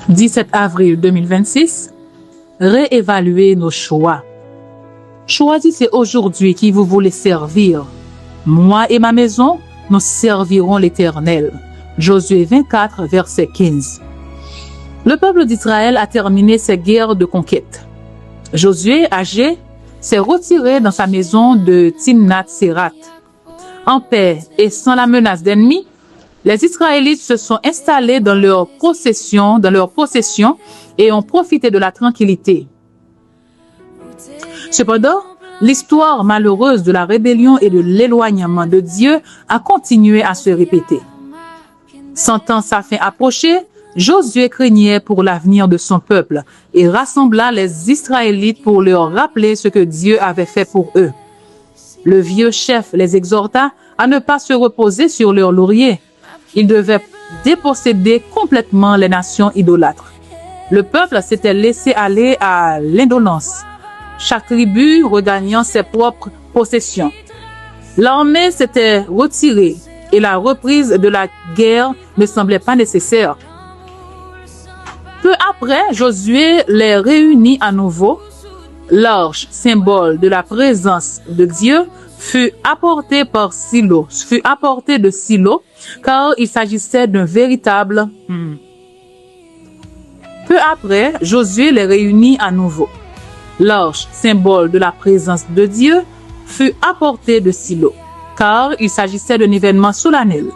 17 avril 2026, réévaluer nos choix. Choisissez aujourd'hui qui vous voulez servir. Moi et ma maison, nous servirons l'Éternel. Josué 24, verset 15. Le peuple d'Israël a terminé ses guerres de conquête. Josué, âgé, s'est retiré dans sa maison de Timnath-Sérat. En paix et sans la menace d'ennemis, les Israélites se sont installés dans leur possession et ont profité de la tranquillité. Cependant, l'histoire malheureuse de la rébellion et de l'éloignement de Dieu a continué à se répéter. Sentant sa fin approcher, Josué craignait pour l'avenir de son peuple et rassembla les Israélites pour leur rappeler ce que Dieu avait fait pour eux. Le vieux chef les exhorta à ne pas se reposer sur leur laurier. Ils devaient déposséder complètement les nations idolâtres. Le peuple s'était laissé aller à l'indolence, chaque tribu regagnant ses propres possessions. L'armée s'était retirée et la reprise de la guerre ne semblait pas nécessaire. Peu après, Josué les réunit à nouveau. L'arche, symbole de la présence de Dieu, fut apportée de Silo, car il s'agissait d'un véritable. Peu après, Josué les réunit à nouveau. L'arche, symbole de la présence de Dieu, fut apportée de Silo, car il s'agissait d'un événement solennel.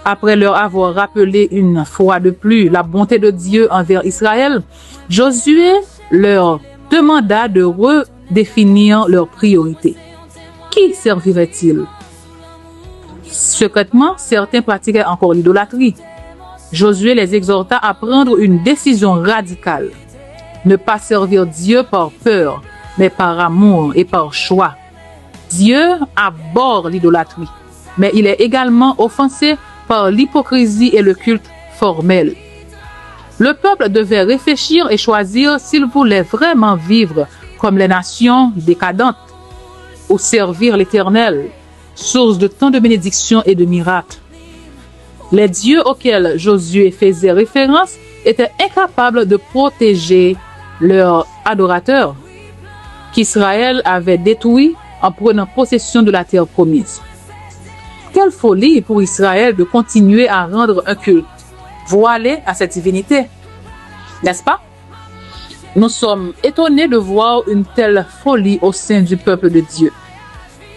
Après leur avoir rappelé une fois de plus la bonté de Dieu envers Israël, Josué leur demanda de redéfinir leurs priorités. Qui servirait-il? Secrètement, certains pratiquaient encore l'idolâtrie. Josué les exhorta à prendre une décision radicale. Ne pas servir Dieu par peur, mais par amour et par choix. Dieu abhorre l'idolâtrie, mais il est également offensé par l'hypocrisie et le culte formel. Le peuple devait réfléchir et choisir s'il voulait vraiment vivre comme les nations décadentes ou servir l'Éternel, source de tant de bénédictions et de miracles. Les dieux auxquels Josué faisait référence étaient incapables de protéger leurs adorateurs qu'Israël avait détruits en prenant possession de la terre promise. Quelle folie pour Israël de continuer à rendre un culte voilé à cette divinité, n'est-ce pas? Nous sommes étonnés de voir une telle folie au sein du peuple de Dieu.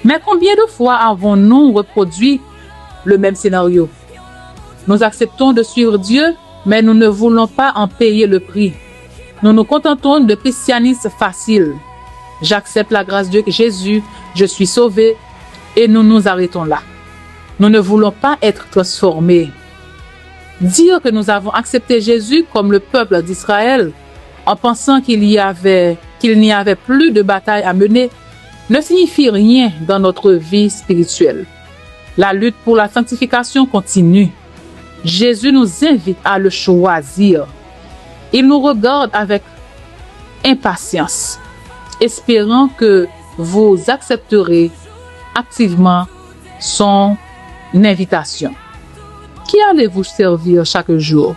Mais combien de fois avons-nous reproduit le même scénario? Nous acceptons de suivre Dieu, mais nous ne voulons pas en payer le prix. Nous nous contentons de christianisme facile. J'accepte la grâce de Jésus, je suis sauvé, et nous nous arrêtons là. Nous ne voulons pas être transformés. Dire que nous avons accepté Jésus comme le peuple d'Israël, en pensant qu'il n'y avait plus de bataille à mener, ne signifie rien dans notre vie spirituelle. La lutte pour la sanctification continue. Jésus nous invite à le choisir. Il nous regarde avec impatience, espérant que vous accepterez activement son invitation. Qui allez-vous servir chaque jour?